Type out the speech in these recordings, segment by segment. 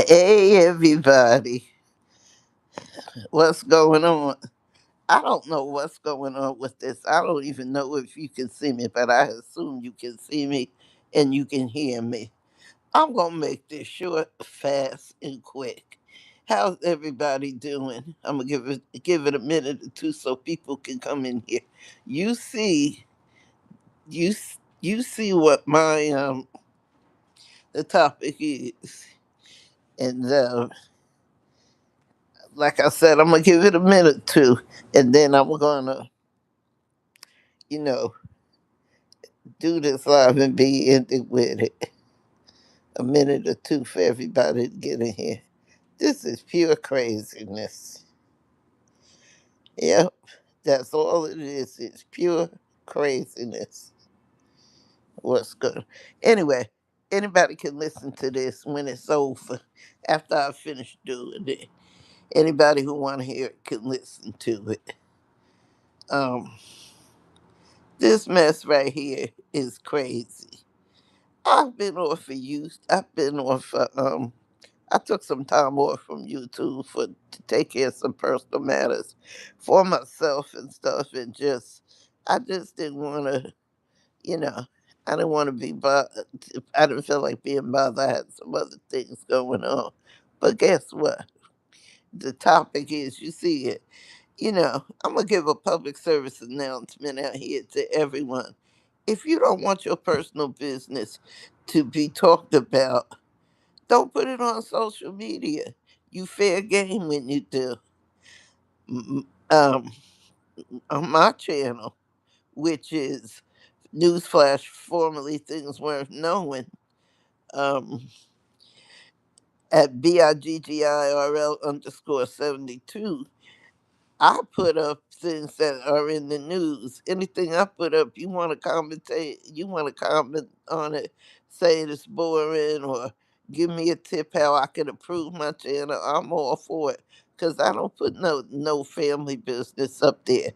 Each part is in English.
Hey everybody, what's going on? I don't know what's going on with this. I don't even know if you can see me, but I assume you can see me and you can hear me. I'm gonna make this short, fast, and quick. How's everybody doing? I'm gonna give it a minute or two so people can come in here. You see, you see what my the topic is, and like I said, I'm gonna give it a minute too, and then I'm gonna, you know, do this live and be in it with it. A minute or two for everybody to get in here. This is pure craziness. Yep, that's all it is. It's pure craziness. What's good? Anyway, anybody can listen to this when it's over. After I finish doing it, anybody who want to hear it can listen to it. Um, this mess right here is crazy. I've been off for youth. I've been off for I took some time off from YouTube for to take care of some personal matters for myself and stuff, and I just didn't want to, you know, I didn't want to be bothered. I didn't feel like being bothered. I had some other things going on, but guess what? The topic is, you see it. I'm gonna give a public service announcement out here to everyone. If you don't want your personal business to be talked about, don't put it on social media. You fair game when you do. Um, on my channel, which is Newsflash, formerly Things Worth Knowing, um, at BIGGIRL_72, I put up things that are in the news. Anything I put up, you want to commentate, you want to comment on it, say it's boring, or give me a tip how I can improve my channel. I'm all for it, because I don't put no family business up there.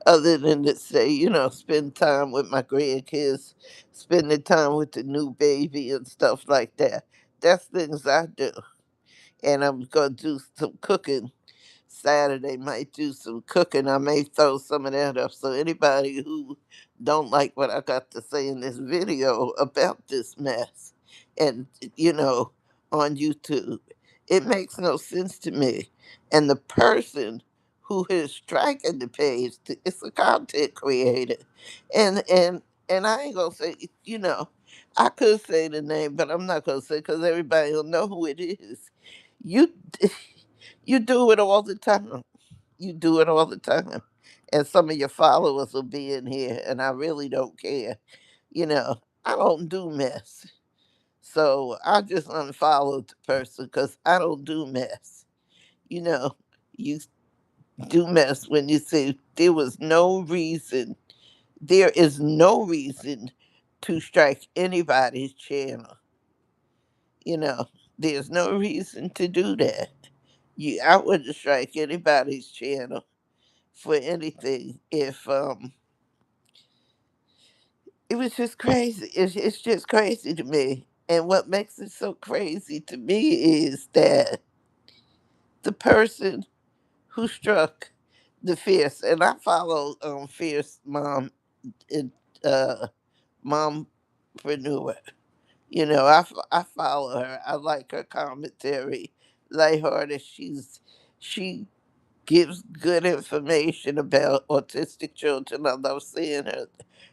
Other than to say, spend time with my grandkids, spending time with the new baby and stuff like that. That's things I do. And I'm gonna do some cooking Saturday, might do some cooking. I may throw some of that up. So anybody who don't like what I got to say in this video about this mess, and you know, on YouTube, it makes no sense to me. And the person who is striking the page, it's a content creator, and I ain't gonna say, I could say the name, but I'm not gonna say because everybody will know who it is. You you do it all the time. You do it all the time. And some of your followers will be in here, and I really don't care. I don't do mess. So I just unfollowed the person because I don't do mess. You know, you do mess when you say there is no reason to strike anybody's channel. You know, there's no reason to do that. I wouldn't strike anybody's channel for anything if it was just crazy. It's just crazy to me. And what makes it so crazy to me is that the person who struck the Fierce, and I follow Fierce Mom and Mompreneur. I follow her. I like her commentary, lighthearted. She gives good information about autistic children. I love seeing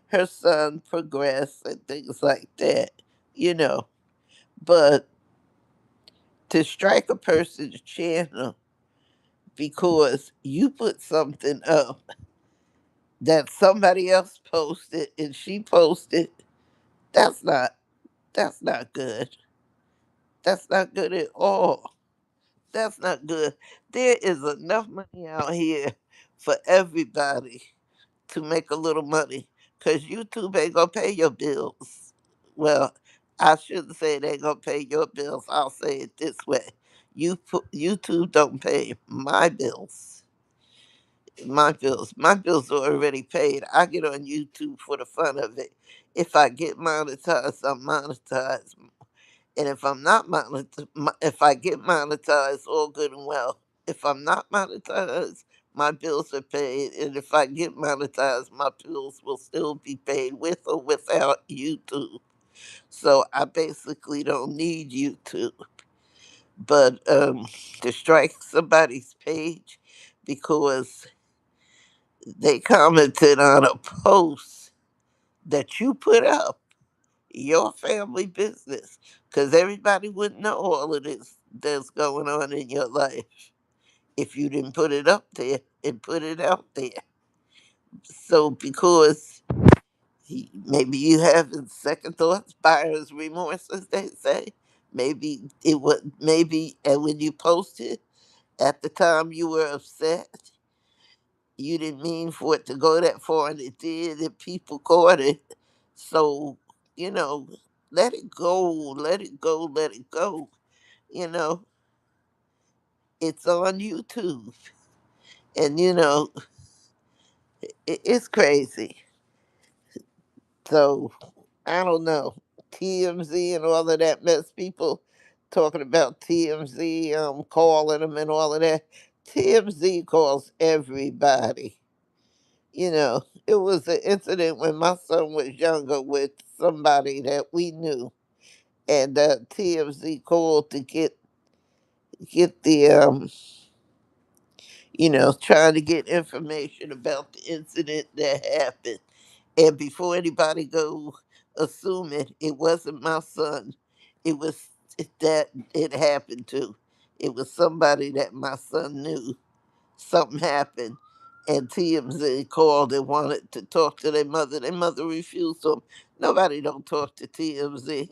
her son progress and things like that, you know. But to strike a person's channel because you put something up that somebody else posted and she posted, that's not that's not good. That's not good at all. That's not good. There is enough money out here for everybody to make a little money because YouTube ain't gonna pay your bills. Well, I shouldn't say they ain't gonna pay your bills. I'll say it this way: YouTube don't pay my bills. My bills are already paid. I get on YouTube for the fun of it. If I get monetized, I'm monetized. And if I'm not if I get monetized, all good and well. If I'm not monetized, my bills are paid. And if I get monetized, my bills will still be paid with or without YouTube. So I basically don't need YouTube. But to strike somebody's page because they commented on a post that you put up, your family business, because everybody wouldn't know all of this that's going on in your life if you didn't put it up there and put it out there. So because maybe you having second thoughts, buyer's remorse, as they say. Maybe it was maybe, and when you posted at the time you were upset. You didn't mean for it to go that far, and it did, and people caught it. So, you know, let it go, let it go, let it go. You know, it's on YouTube, and it's crazy. So, I don't know. TMZ and all of that mess, people talking about TMZ, calling them and all of that. TMZ calls everybody. It was an incident when my son was younger with somebody that we knew, and TMZ called to get the trying to get information about the incident that happened. And before anybody go assuming it wasn't my son, it was that it happened to. It was somebody that my son knew. Something happened, and TMZ called and wanted to talk to their mother. Their mother refused them. Nobody don't talk to TMZ.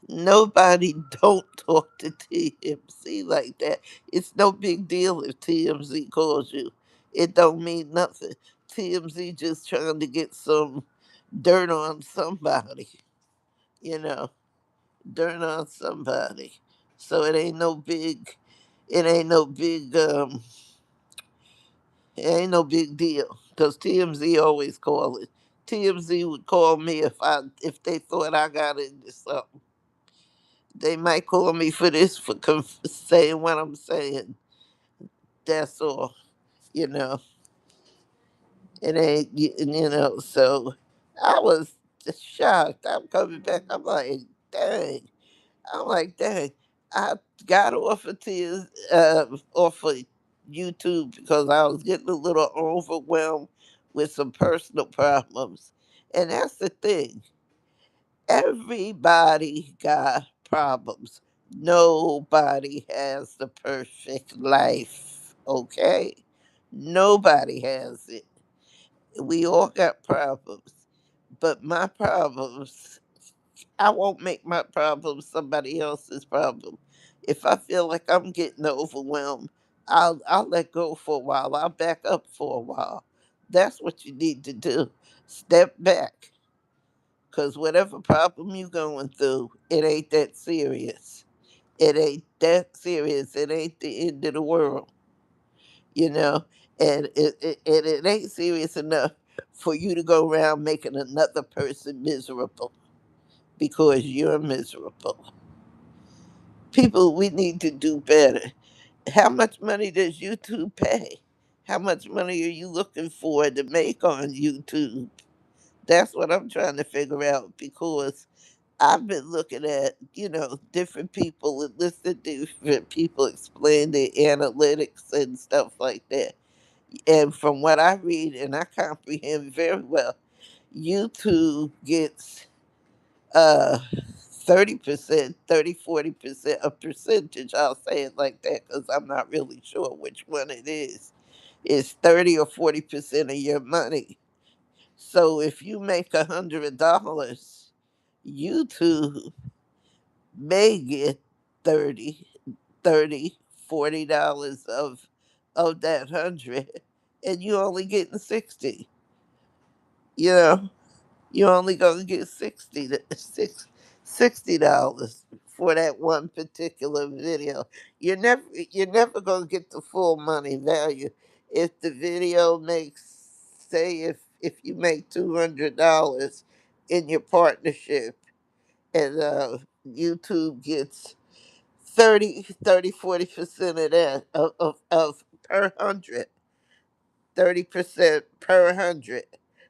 Nobody don't talk to TMZ like that. It's no big deal if TMZ calls you. It don't mean nothing. TMZ just trying to get some dirt on somebody, you know, dirt on somebody. So it ain't no big it ain't no big deal because TMZ always call it. TMZ would call me if they thought I got into something. They might call me for this for saying what I'm saying. That's all. You know, it ain't So I was just shocked. I'm coming back. I'm like, dang. I'm like, dang. I got off of YouTube because I was getting a little overwhelmed with some personal problems. And that's the thing. Everybody got problems. Nobody has the perfect life. Okay? Nobody has it. We all got problems. But my problems, I won't make my problem somebody else's problem. If I feel like I'm getting overwhelmed, I'll let go for a while. I'll back up for a while. That's what you need to do. Step back. Cause whatever problem you going through, it ain't that serious. It ain't that serious. It ain't the end of the world, you know. And it ain't serious enough for you to go around making another person miserable because you're miserable. People, we need to do better. How much money does YouTube pay? How much money are you looking for to make on YouTube? That's what I'm trying to figure out because I've been looking at, different people and listening to different people explain their analytics and stuff like that. And from what I read and I comprehend very well, YouTube gets uh 30%, 30, 40%, a percentage, I'll say it like that because I'm not really sure which one it is. It's 30 or 40% of your money. So if you make $100, YouTube may get 30, 30, $40 of that 100, and you only getting 60. You know, you only gonna get $60 for that one particular video. You're never gonna get the full money value. If the video makes, say, if you make $200 in your partnership, and YouTube gets 40% of that of per 100, 30% per 100.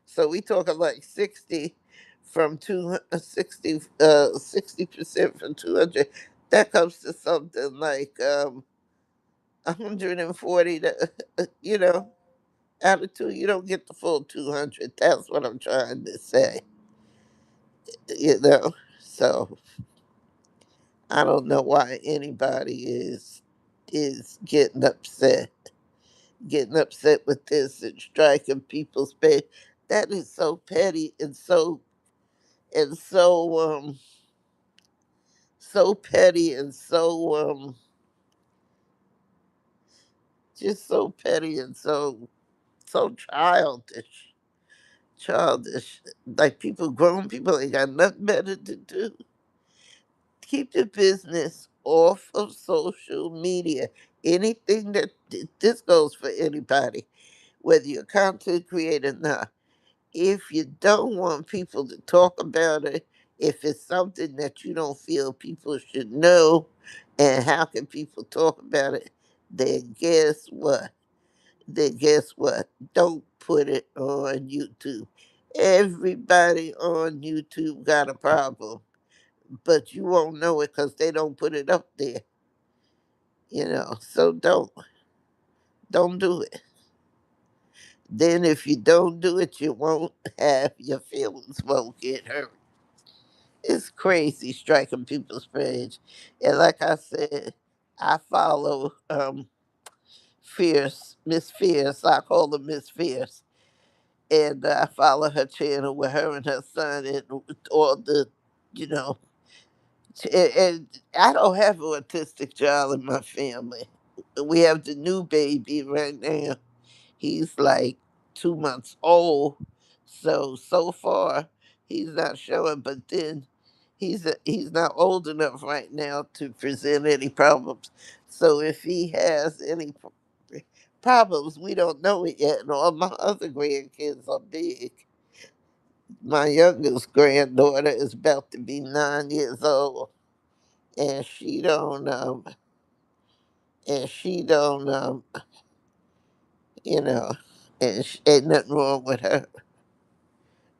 So we talking like 60 from 60% from 200. That comes to something like 140 to, out of two, you don't get the full 200. That's what I'm trying to say, you know. So I don't know why anybody is getting upset with this and striking people's pay. That is so petty and so petty and just so petty and so childish. Like people, grown people, ain't got nothing better to do. Keep the business off of social media. Anything that this goes for anybody, whether you're a content creator or not. If you don't want people to talk about it, if it's something that you don't feel people should know, and how can people talk about it, then guess what? Don't put it on YouTube. Everybody on YouTube got a problem, but you won't know it because they don't put it up there, So don't do it. Then if you don't do it, you won't have your feelings won't get hurt. It's crazy striking people's page. And like I said, I follow Fierce, Miss Fierce. I call her Miss Fierce. And I follow her channel with her and her son and all the, you know, and I don't have an autistic child in my family. We have the new baby right now. He's like 2 months old. So far he's not showing, but then he's not old enough right now to present any problems. So if he has any problems, we don't know it yet. And all my other grandkids are big. My youngest granddaughter is about to be 9 years old, and she don't you know, and ain't nothing wrong with her.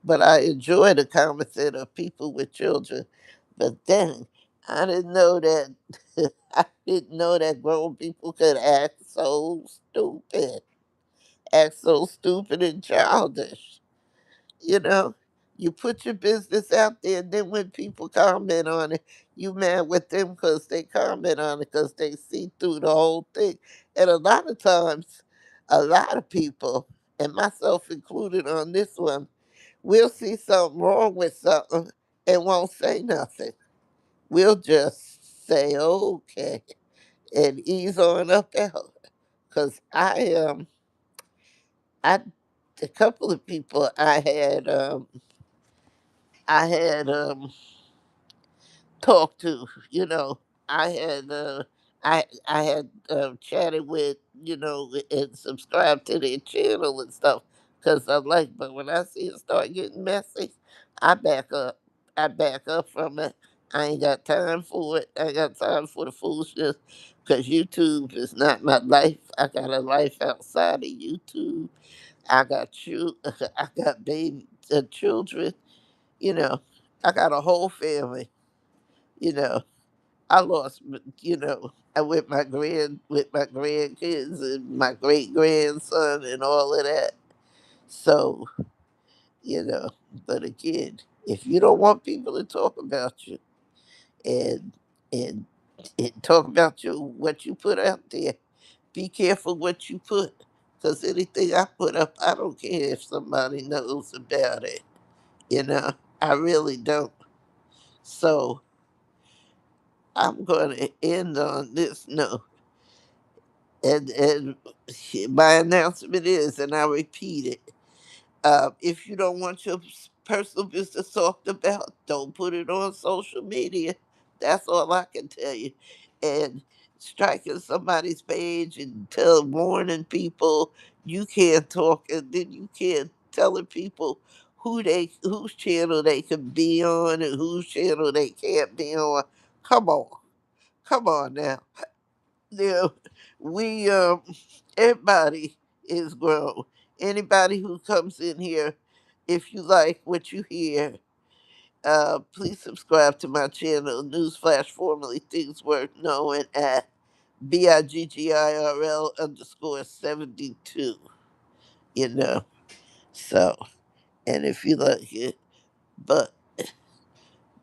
But I enjoy the conversation of people with children. But dang, I didn't know that. I didn't know that grown people could act so stupid and childish. You know, you put your business out there, and then when people comment on it, you mad with them because they comment on it because they see through the whole thing. And a lot of times, a lot of people, and myself included on this one, we'll see something wrong with something and won't say nothing. We'll just say okay and ease on up out. Cause I a couple of people I had talked to. I had I had chatted with, and subscribed to their channel and stuff because I like. But when I see it start getting messy, I back up. I back up from it. I ain't got time for it. I ain't got time for the foolishness because YouTube is not my life. I got a life outside of YouTube. I got you. I got baby children. You know, I got a whole family. You know, I lost, with my grandkids and my great grandson and all of that. So, you know, but again, if you don't want people to talk about you and and, and talk about what you put out there, be careful what you put. Because anything I put up, I don't care if somebody knows about it. You know, I really don't. So I'm going to end on this note. And my announcement is, and I repeat it, if you don't want your personal business talked about, don't put it on social media. That's all I can tell you. And striking somebody's page and warning people you can't talk, and then you can't telling people whose channel they can be on and whose channel they can't be on. Come on, come on now. You know, we everybody is grown. Anybody who comes in here, if you like what you hear, please subscribe to my channel, Newsflash, formerly Things Worth Knowing, at BIGGIRL_72. You know, so, and if you like it,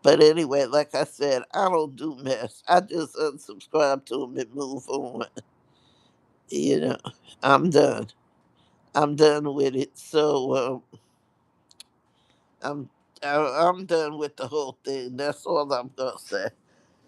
but anyway, like I said, I don't do mess. I just unsubscribe to them and move on. You know, I'm done. I'm done with it. So I'm I'm done with the whole thing. That's all I'm gonna say.